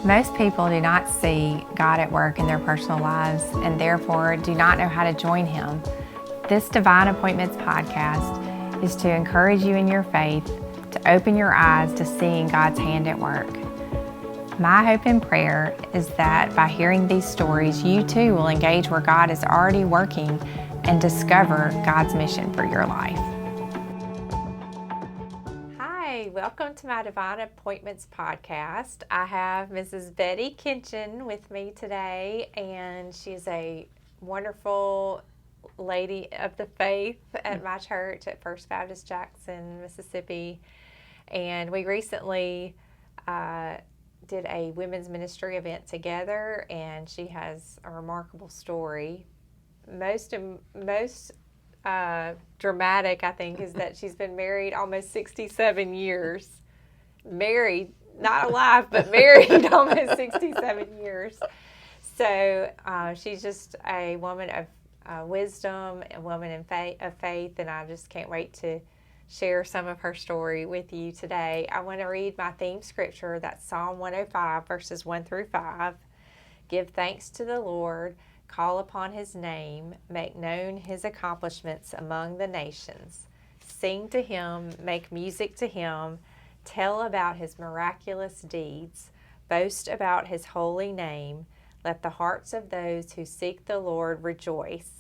Most people do not see God at work in their personal lives and therefore do not know how to join Him. This Divine Appointments podcast is to encourage you in your faith, to open your eyes to seeing God's hand at work. My hope and prayer is that by hearing these stories, you too will engage where God is already working and discover God's mission for your life. Hi, welcome to my Divine Appointments podcast. I have Mrs. Betty Kinchen with me today, and she's a wonderful lady of the faith at my church at First Baptist Jackson, Mississippi. And we recently did a women's ministry event together, and she has a remarkable story. Most dramatic, I think, is that she's been married almost 67 years. Married, not alive, but married almost 67 years. So she's just a woman of wisdom, a woman of faith, and I just can't wait to share some of her story with you today. I want to read my theme scripture. That's Psalm 105, verses 1 through 5. Give thanks to the Lord, call upon His name, make known His accomplishments among the nations. Sing to Him, make music to Him, tell about His miraculous deeds, boast about His holy name. Let the hearts of those who seek the Lord rejoice.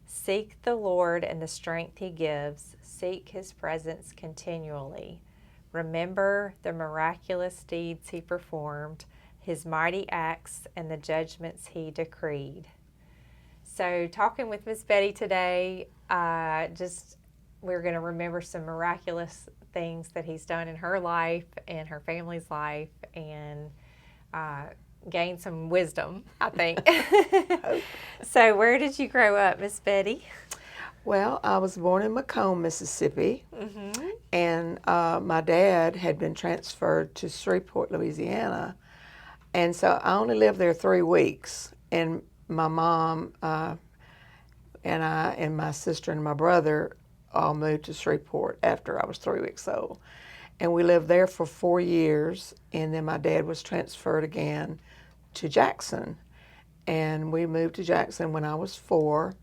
Seek the Lord and the strength He gives. Seek His presence continually. Remember the miraculous deeds He performed, His mighty acts, and the judgments He decreed. So talking with Miss Betty today, we're going to remember some miraculous things that He's done in her life and her family's life, and gain some wisdom, I think. So where did you grow up, Miss Betty? Well, I was born in Macomb, Mississippi, Mm-hmm. and my dad had been transferred to Shreveport, Louisiana, and so I only lived there 3 weeks, and my mom and I and my sister and my brother all moved to Shreveport after I was 3 weeks old, and we lived there for 4 years, and then my dad was transferred again to Jackson, and we moved to Jackson when I was 4,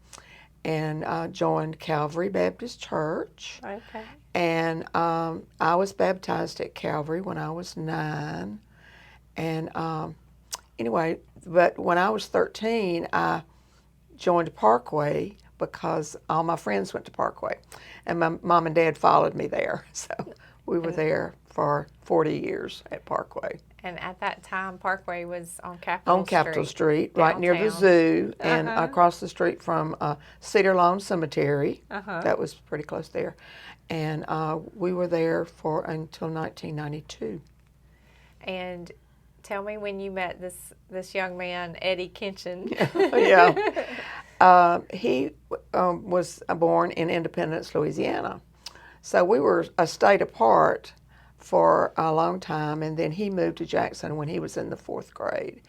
and joined Calvary Baptist Church. Okay. And I was baptized at Calvary when I was 9. And anyway, but when I was 13, I joined Parkway because all my friends went to Parkway. And my mom and dad followed me there. So we were there for 40 years at Parkway. And at that time, Parkway was on Capitol Street. On Capitol Street, right near the downtown. zoo, and across the street from Cedar Lawn Cemetery. That was pretty close there. And we were there until 1992. And tell me when you met this young man, Eddie Kinchen. Yeah. He was born in Independence, Louisiana. So we were a state apart for a long time, and then he moved to Jackson when he was in the 4th grade.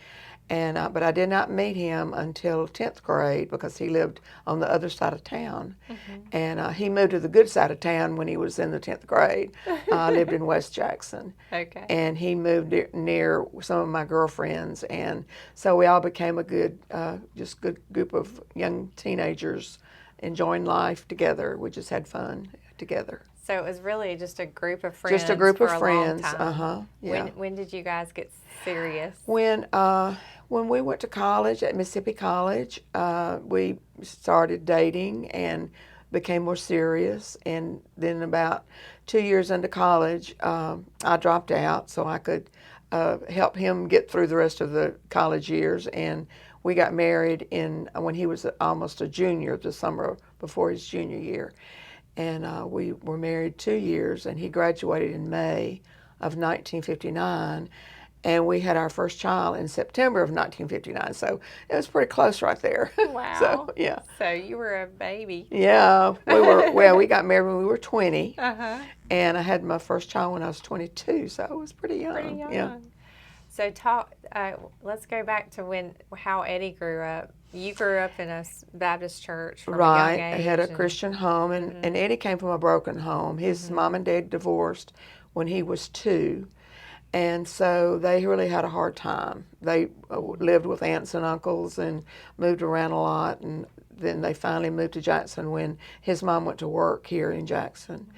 And but I did not meet him until 10th grade because he lived on the other side of town. Mm-hmm. And he moved to the good side of town when he was in the 10th grade. I lived in West Jackson. Okay. And he moved near some of my girlfriends, and so we all became a good group of young teenagers enjoying life together. We just had fun together. So it was really just a group of friends. Just a group of friends. Long time. Yeah. When did you guys get serious? When we went to college at Mississippi College, we started dating and became more serious. And then about 2 years into college, I dropped out so I could help him get through the rest of the college years. And we got married when he was almost a junior, the summer before his junior year. And we were married 2 years, and he graduated in May of 1959, and we had our first child in September of 1959, so it was pretty close right there. Wow. So, yeah. So you were a baby. Yeah, we got married when we were 20, and I had my first child when I was 22, so I was pretty young. Pretty young. Yeah. So let's go back to how Eddie grew up. You grew up in a Baptist church from a young age. Right, I had a Christian home, and Eddie came from a broken home. His mom and dad divorced when he was 2, And so they really had a hard time. They lived with aunts and uncles and moved around a lot. And then they finally moved to Jackson when his mom went to work here in Jackson.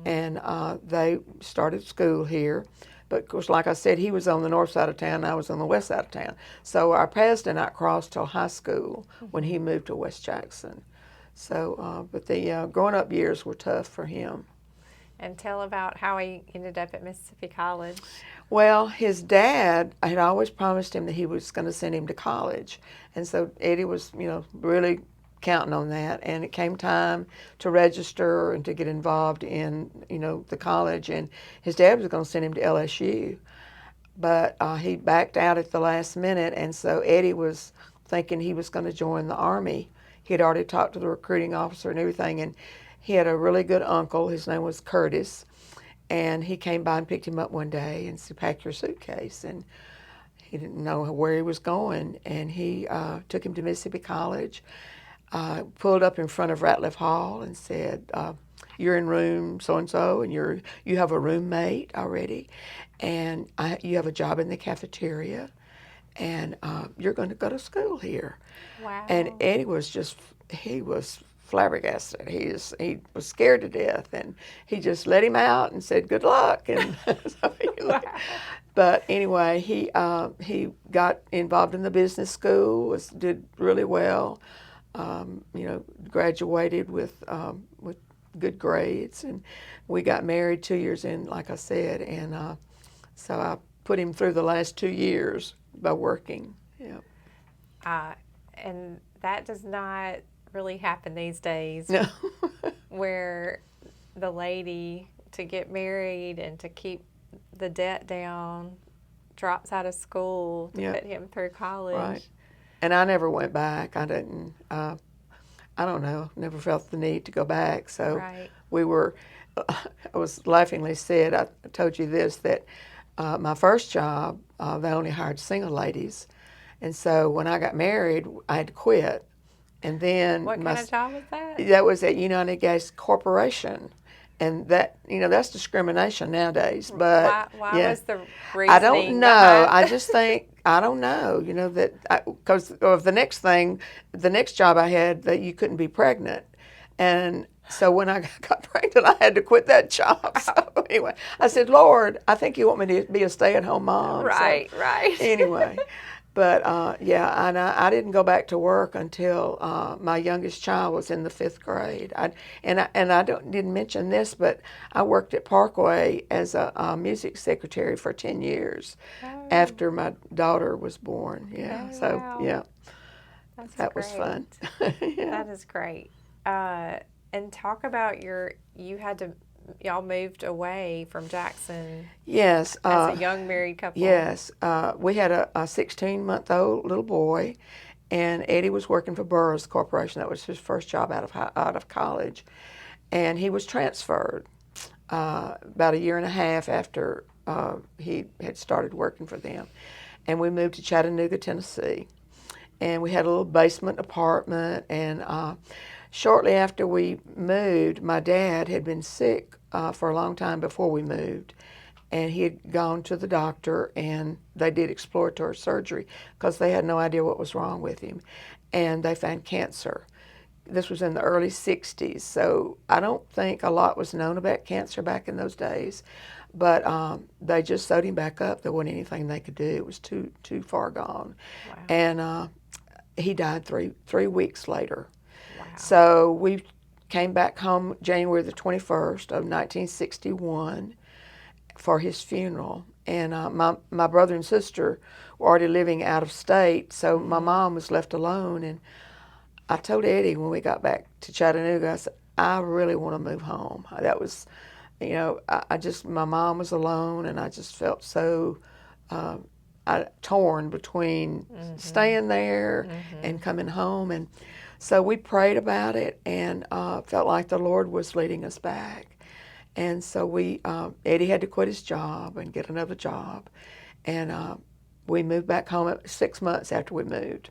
And they started school here. But of course, like I said, he was on the north side of town, and I was on the west side of town. So our paths did not cross till high school when he moved to West Jackson. So, but the growing up years were tough for him. And tell about how he ended up at Mississippi College. Well, his dad had always promised him that he was going to send him to college. And so Eddie was, really counting on that. And it came time to register and to get involved in, the college. And his dad was going to send him to LSU. But he backed out at the last minute. And so Eddie was thinking he was going to join the Army. He had already talked to the recruiting officer and everything. And he had a really good uncle. His name was Curtis. And he came by and picked him up one day and said, "Pack your suitcase." And he didn't know where he was going. And he took him to Mississippi College, pulled up in front of Ratliff Hall and said, "You're in room so-and-so, and you have a roommate already, and you have a job in the cafeteria, and you're going to go to school here." Wow. And Eddie was he was flabbergasted. He was scared to death, and he just let him out and said, "Good luck." And so but anyway, he got involved in the business school, did really well, graduated with good grades, and we got married 2 years in, like I said, and so I put him through the last 2 years by working. Yeah. And that does not really happen these days. No. Where the lady, to get married and to keep the debt down, drops out of school to put him through college. Right. And I never went back. I didn't, I don't know, never felt the need to go back. So Right. we were, I was laughingly said, I told you this, that my first job, they only hired single ladies. And so when I got married, I had to quit. And then What kind of job was that? That was at United Gas Corporation. And that, that's discrimination nowadays. But why was the reasoning? I don't know. I just think, I don't know, because of the next job I had, that you couldn't be pregnant. And so when I got pregnant, I had to quit that job. So anyway, I said, "Lord, I think you want me to be a stay-at-home mom." Right, so, right. Anyway. But and I didn't go back to work until my youngest child was in the 5th grade. I didn't mention this, but I worked at Parkway as a music secretary for 10 years after my daughter was born. Yeah, wow. That was fun. That is great. And talk about y'all moved away from Jackson. Yes. As a young married couple. Yes. We had a 16-month-old little boy, and Eddie was working for Burroughs Corporation. That was his first job out of college. And he was transferred about a year and a half after he had started working for them. And we moved to Chattanooga, Tennessee. And we had a little basement apartment, and shortly after we moved, my dad had been sick for a long time before we moved, and he had gone to the doctor, and they did exploratory surgery because they had no idea what was wrong with him, and they found cancer. This was in the early 60s, so I don't think a lot was known about cancer back in those days, but they just sewed him back up. There wasn't anything they could do. It was too far gone. Wow. And he died three weeks later. Wow. So we came back home January the 21st of 1961 for his funeral. And my brother and sister were already living out of state, so my mom was left alone. And I told Eddie when we got back to Chattanooga, I said, "I really want to move home." That was, my mom was alone, and I just felt so torn between staying there and coming home. And so we prayed about it and felt like the Lord was leading us back. And so Eddie had to quit his job and get another job. And we moved back home 6 months after we moved.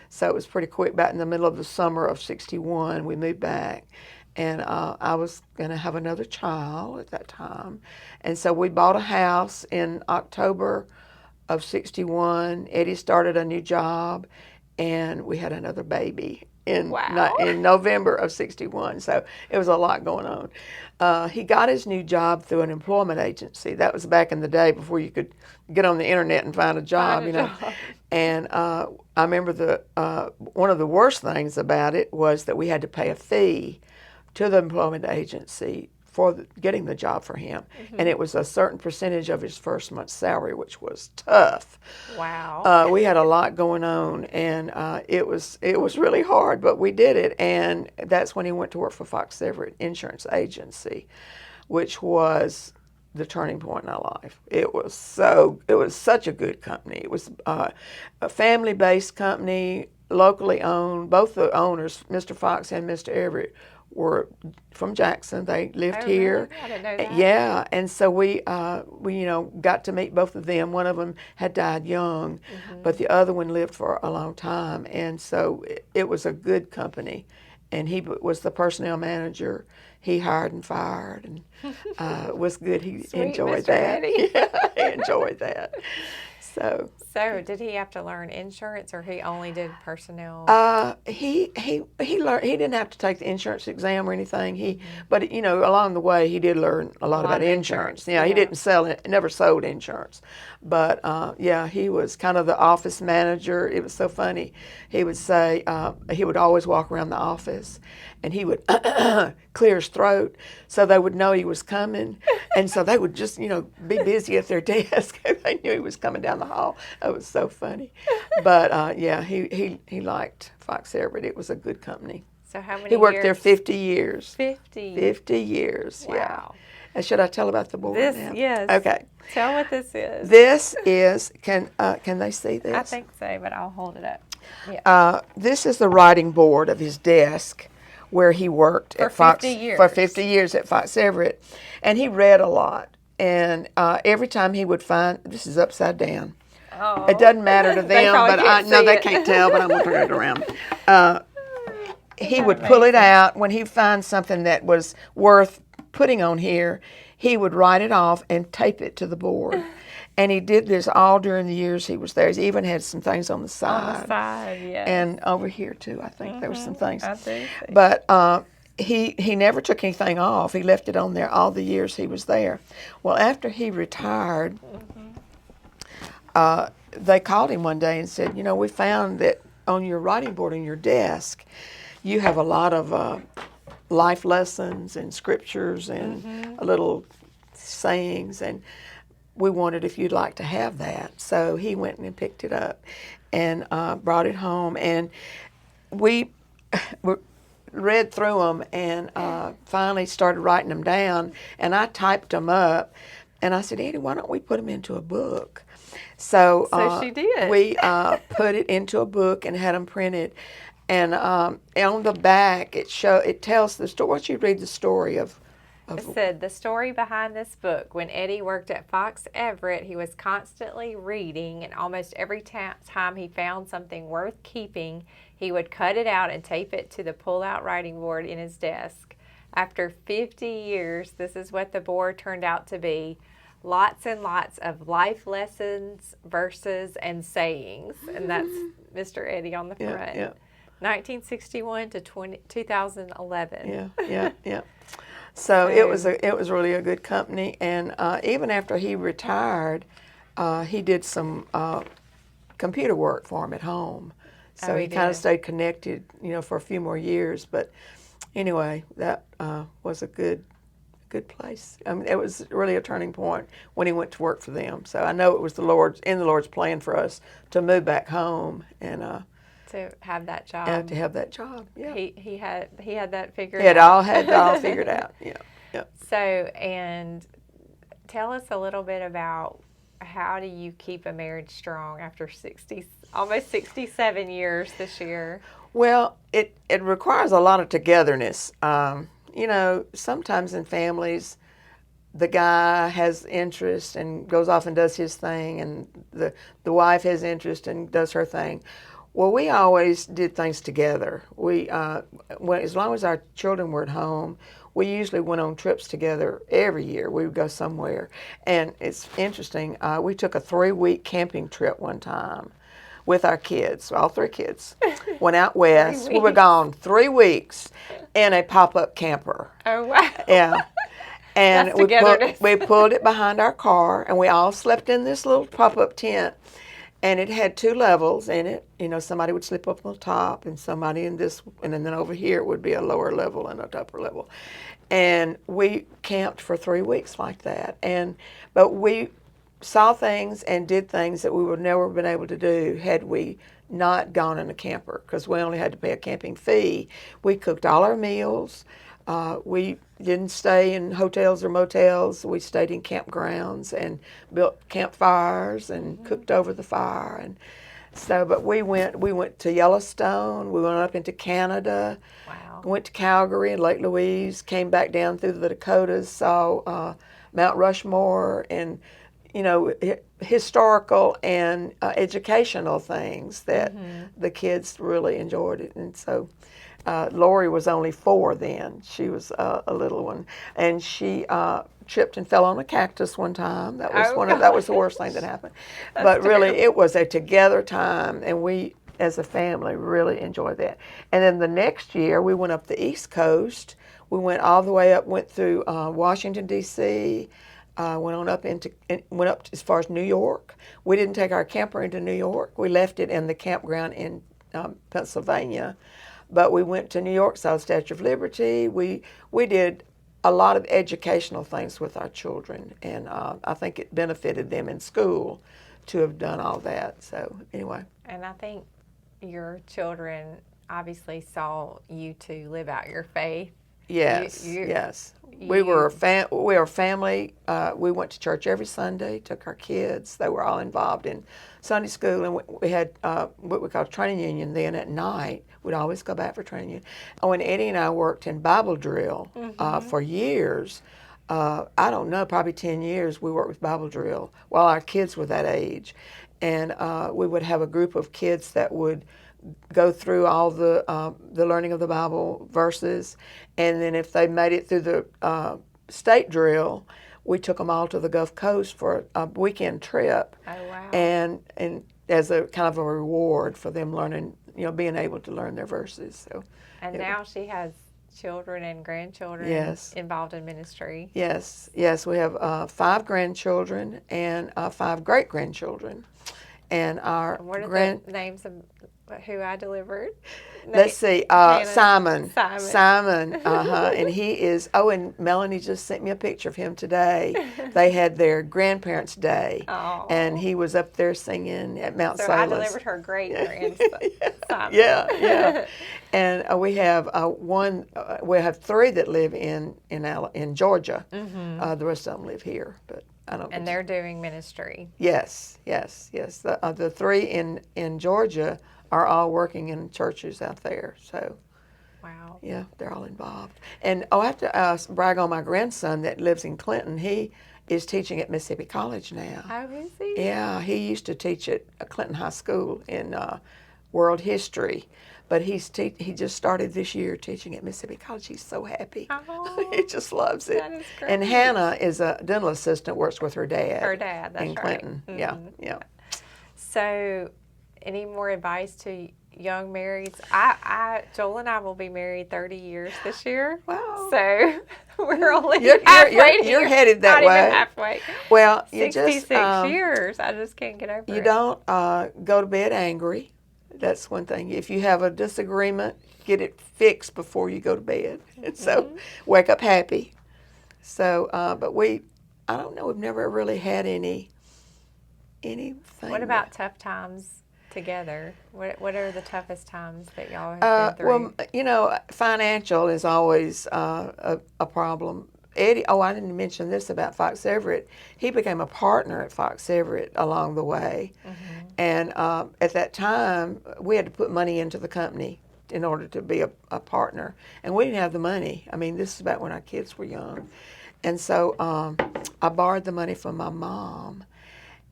So it was pretty quick. Back in the middle of the summer of '61, we moved back. and I was going to have another child at that time. And so we bought a house in October of 61. Eddie started a new job, and we had another baby in November of 61. So it was a lot going on. He got his new job through an employment agency. That was back in the day before you could get on the internet and find a job, And I remember one of the worst things about it was that we had to pay a fee to the employment agency for getting the job for him. And it was a certain percentage of his first month's salary, which was tough. Wow. We had a lot going on, and it was really hard, but we did it. And that's when he went to work for Fox Everett Insurance Agency, which was the turning point in our life. It was such a good company. It was a family-based company, locally owned. Both the owners, Mr. Fox and Mr. Everett, were from Jackson. They lived here. Really? I didn't know that. Yeah, and so we got to meet both of them. One of them had died young, but the other one lived for a long time, and so it was a good company. And he was the personnel manager. He hired and fired, and was good. He enjoyed Mr. that. Eddie. Yeah, he enjoyed that. So did he have to learn insurance, or he only did personnel? He learned. He didn't have to take the insurance exam or anything. But along the way he did learn a lot about insurance. Yeah, he didn't sell it. Never sold insurance, but he was kind of the office manager. It was so funny. He would say he would always walk around the office, and he would clear his throat so they would know he was coming, and so they would just be busy at their desk. They knew he was coming down the hall. It was so funny. But he liked Fox Everett. It was a good company. So how many? He worked there 50 years. 50. 50 years. Wow. Yeah. And should I tell about the board now? Yes. Okay. Tell what this is. This is. Can they see this? I think so, but I'll hold it up. Yeah. This is the writing board of his desk, where he worked for at Fox 50 years. For 50 years at Fox Everett, and he read a lot. And every time he would find, this is upside down. Oh. It doesn't matter to them, but they can't tell. But I'm gonna turn it around. He would pull it out when he finds something that was worth putting on here. He would write it off and tape it to the board. And he did this all during the years he was there. He even had some things on the side. On the side, yes. And over here too, I think there were some things. I do see. But he never took anything off. He left it on there all the years he was there. Well, after he retired, they called him one day and said, we found that on your writing board on your desk, you have a lot of life lessons and scriptures and little sayings, and we wondered if you'd like to have that. So he went and picked it up and brought it home, and we read through them and finally started writing them down, and I typed them up, and I said, Eddie, why don't we put them into a book? So she did. We put it into a book and had them printed, and on the back it tells the story. Once you read the story of it said, the story behind this book. When Eddie worked at Fox Everett, he was constantly reading, and almost every time he found something worth keeping, he would cut it out and tape it to the pull-out writing board in his desk. After 50 years, this is what the board turned out to be. Lots and lots of life lessons, verses, and sayings. And that's Mr. Eddie on the front. Yeah. 1961 to 2011. Yeah. So it was really a good company, and even after he retired, he did some computer work for him at home. So he kind of stayed connected, for a few more years. But anyway, that was a good place. I mean, it was really a turning point when he went to work for them. So I know it was the Lord's plan for us to move back home and to have that job. To have that job. Yeah. He had that figured out. He had it all figured out. Yeah. So, and tell us a little bit about how do you keep a marriage strong after almost 67 years this year? Well, it requires a lot of togetherness. Sometimes in families, the guy has interest and goes off and does his thing, and the wife has interest and does her thing. Well, we always did things together. As long as our children were at home, we usually went on trips together every year. We would go somewhere. And it's interesting, we took a 3-week camping trip one time with our kids, all 3 kids. Went out west. We were gone 3 weeks in a pop-up camper. Oh, wow. Yeah. And That's togetherness. we pulled it behind our car, and we all slept in this little pop-up tent. And it had 2 levels in it. You know, somebody would sleep up on the top, and somebody in this, and then over here it would be a lower level and a upper level. And we camped for 3 weeks like that. But we saw things and did things that we would never have been able to do had we not gone in a camper, because we only had to pay a camping fee. We cooked all our meals. We didn't stay in hotels or motels. We stayed in campgrounds and built campfires and cooked over the fire. And so, but we went to Yellowstone. We went up into Canada. Wow. Went to Calgary and Lake Louise. Came back down through the Dakotas. Saw Mount Rushmore and historical and educational things that the kids really enjoyed it. And so Lori was only 4 then. She was a little one, and she tripped and fell on a cactus one time. That was that was the worst thing that happened. But really, it was a together time, and we, as a family, really enjoyed that. And then the next year, we went up the East Coast. We went all the way up, went through Washington D.C. Went up as far as New York. We didn't take our camper into New York. We left it in the campground in Pennsylvania. But we went to New York, saw the Statue of Liberty. We did a lot of educational things with our children, and I think it benefited them in school to have done all that. So anyway. And I think your children obviously saw you two live out your faith. Yes, yes. We were a family. We went to church every Sunday, took our kids. They were all involved in Sunday school, and we had what we called training union then at night. We'd always go back for training union. Oh, and Eddie and I worked in Bible drill for years. I don't know, probably 10 years we worked with Bible drill while our kids were that age. And we would have a group of kids that would go through all the learning of the Bible verses, and then if they made it through the state drill, we took them all to the Gulf Coast for a weekend trip. Oh, wow. And as a kind of a reward for them learning, being able to learn their verses. So. And now she has children and grandchildren involved in ministry. Yes, we have 5 grandchildren and 5 great-grandchildren. And what are the names of who I delivered? Let's see, Simon, uh-huh. And he is, and Melanie just sent me a picture of him today. They had their grandparents' day, and he was up there singing at Mount Salus. I delivered her great-grandson, Simon. Yeah. And we have we have 3 that live in Georgia. The rest of them live here, but I don't. And they're doing ministry. Yes. The 3 in Georgia are all working in churches out there. So, wow. Yeah, they're all involved. And I have to brag on my grandson that lives in Clinton. He is teaching at Mississippi College now. Oh, is he? Yeah, he used to teach at Clinton High School in world history. But he just started this year teaching at Mississippi College. He's so happy. Oh, he just loves it. That is great. And Hannah is a dental assistant, works with her dad. Her dad, that's in Clinton. Right. Yeah. So, any more advice to young marrieds? Joel and I will be married 30 years this year. Wow. So we're only halfway. You're headed that Not way. even halfway. Well, 66 years. I just can't get over it. You don't go to bed angry. That's one thing. If you have a disagreement, get it fixed before you go to bed. And so wake up happy. So, but I don't know, we've never really had anything. What about tough times together? What are the toughest times that y'all have been through? Well, financial is always a problem. Eddie, I didn't mention this about Fox Everett. He became a partner at Fox Everett along the way. And at that time, we had to put money into the company in order to be a partner. And we didn't have the money. I mean, this is about when our kids were young. And so I borrowed the money from my mom,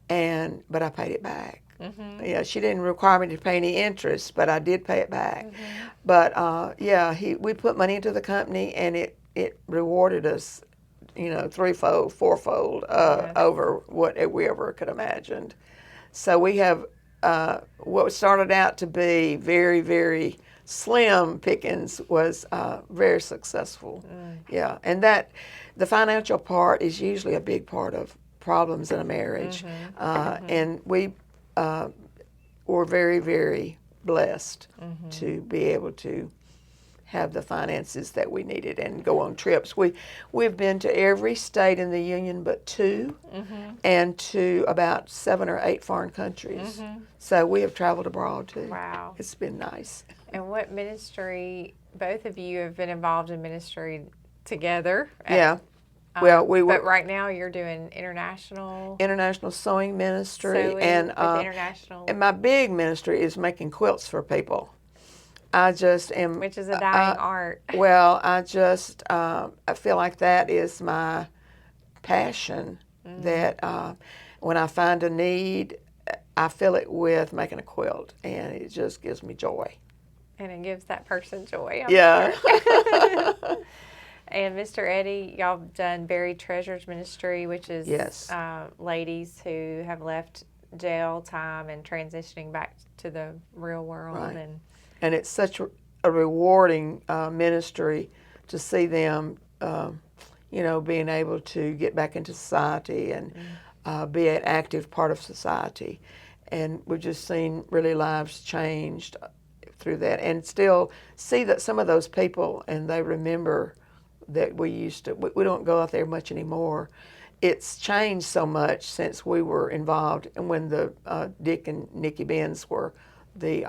but I paid it back. Yeah, she didn't require me to pay any interest, but I did pay it back. But yeah, we put money into the company, and it rewarded us, threefold, fourfold Yes. over what we ever could imagined. So we have what started out to be very, very slim pickings was very successful. Yeah, and the financial part is usually a big part of problems in a marriage, and we were very, very blessed to be able to have the finances that we needed and go on trips. We've been to every state in the Union but two, and to about 7 or 8 foreign countries. So we have traveled abroad too. Wow. It's been nice. And what ministry, both of you have been involved in ministry together. Yeah. Well, but right now you're doing international sewing ministry, sewing and with international, and my big ministry is making quilts for people. I just am, which is a dying art. Well, I feel like that is my passion. That when I find a need, I fill it with making a quilt, and it just gives me joy. And it gives that person joy. Yeah. Sure. And Mr. Eddie, y'all have done Buried Treasures Ministry, which is ladies who have left jail time and transitioning back to the real world. Right. And it's such a rewarding ministry to see them, being able to get back into society and be an active part of society. And we've just seen really lives changed through that, and still see that some of those people, and they remember that we don't go out there much anymore. It's changed so much since we were involved, and when the Dick and Nikki Benz were the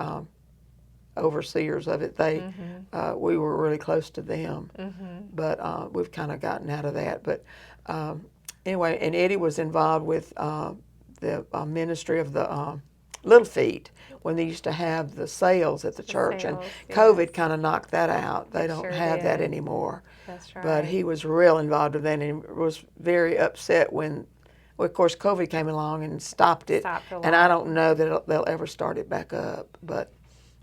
overseers of it, we were really close to them. But we've kind of gotten out of that. But anyway, and Eddie was involved with the ministry of the Little Feet when they used to have the sales at the church, and COVID kind of knocked that out. They don't have that anymore. That's right. But he was real involved with that, and was very upset when, well, of course, COVID came along and stopped it. And I don't know that they'll ever start it back up, but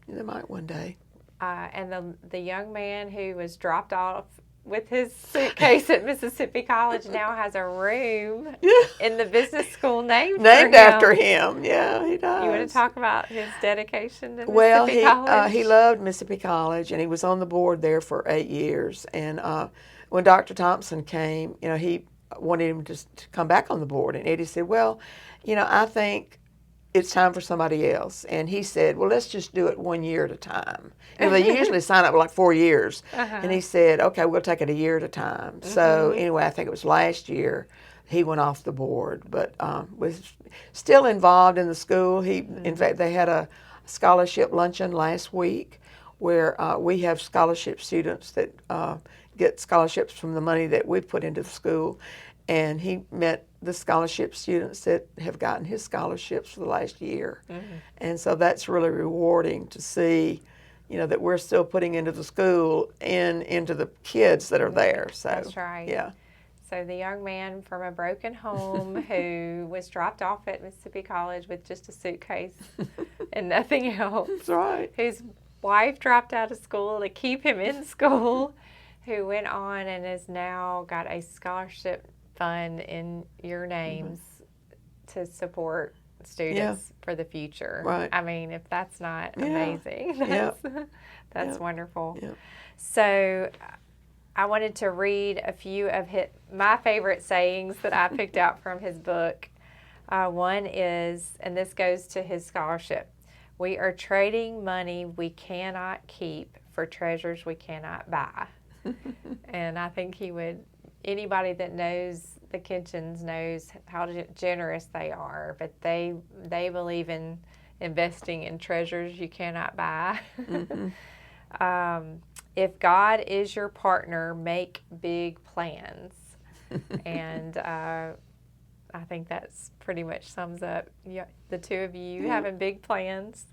they might one day. And the young man who was dropped off with his suitcase at Mississippi College now has a room in the business school named after him. Yeah, he does. You want to talk about his dedication to Mississippi College? He loved Mississippi College, and he was on the board there for 8 years. And when Dr. Thompson came, he wanted him to come back on the board. And Eddie said, well, I think it's time for somebody else. And he said, well, let's just do it 1 year at a time. They usually sign up for like 4 years. And he said, okay, we'll take it a year at a time. So anyway, I think it was last year he went off the board, but was still involved in the school. In fact, they had a scholarship luncheon last week where we have scholarship students that get scholarships from the money that we put into the school. And he met the scholarship students that have gotten his scholarships for the last year. And so that's really rewarding to see, that we're still putting into the school and into the kids that are there. So that's right. Yeah. So the young man from a broken home who was dropped off at Mississippi College with just a suitcase and nothing else. That's right. Whose wife dropped out of school to keep him in school, who went on and has now got a scholarship fund in your names to support students for the future. Right. I mean, if that's not amazing, that's wonderful. Yep. So I wanted to read a few of my favorite sayings that I picked out from his book. One is, and this goes to his scholarship, we are trading money we cannot keep for treasures we cannot buy. And I think anybody that knows the Kinchens knows how generous they are, but they believe in investing in treasures you cannot buy. If God is your partner, make big plans. And I think that's pretty much sums up the two of you having big plans.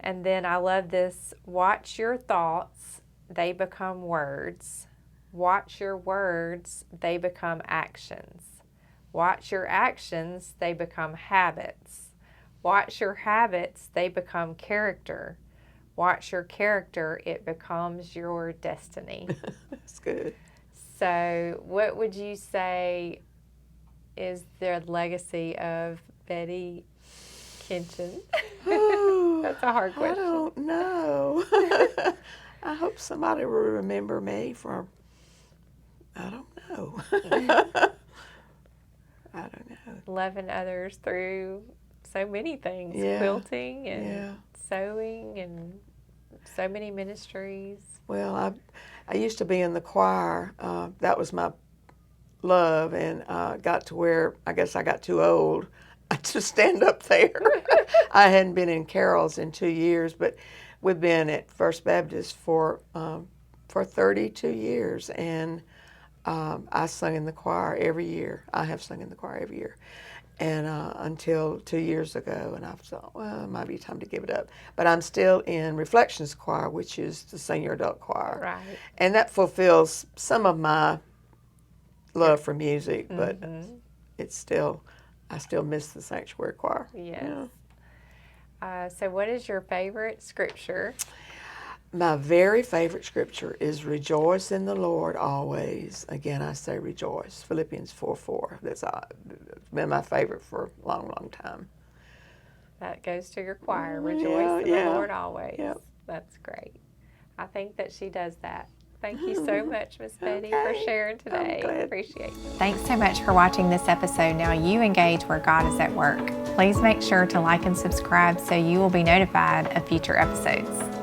And then I love this, watch your thoughts, they become words. Watch your words, they become actions. Watch your actions, they become habits. Watch your habits, they become character. Watch your character, it becomes your destiny. That's good. So, what would you say is the legacy of Betty Kinchen? That's a hard question. I don't know. I hope somebody will remember me from, I don't know. I don't know. Loving others through so many things, Yeah. quilting and Yeah. sewing and so many ministries. Well, I used to be in the choir. That was my love, and got to where I guess I got too old to stand up there. I hadn't been in carols in 2 years, but we've been at First Baptist for 32 years, and I sung in the choir every year. I have sung in the choir every year, and until 2 years ago, and I thought, well, it might be time to give it up. But I'm still in Reflections Choir, which is the senior adult choir, Right. and that fulfills some of my love for music, but it's still, I still miss the sanctuary choir. Yes. So what is your favorite scripture? My very favorite scripture is rejoice in the Lord always. Again, I say rejoice. Philippians 4:4. That's been my favorite for a long, long time. That goes to your choir. Rejoice in the Lord always. Yep. That's great. I think that she does that. Thank you so much, Miss Betty, for sharing today. Appreciate it. Thanks so much for watching this episode. Now you engage where God is at work. Please make sure to like and subscribe so you will be notified of future episodes.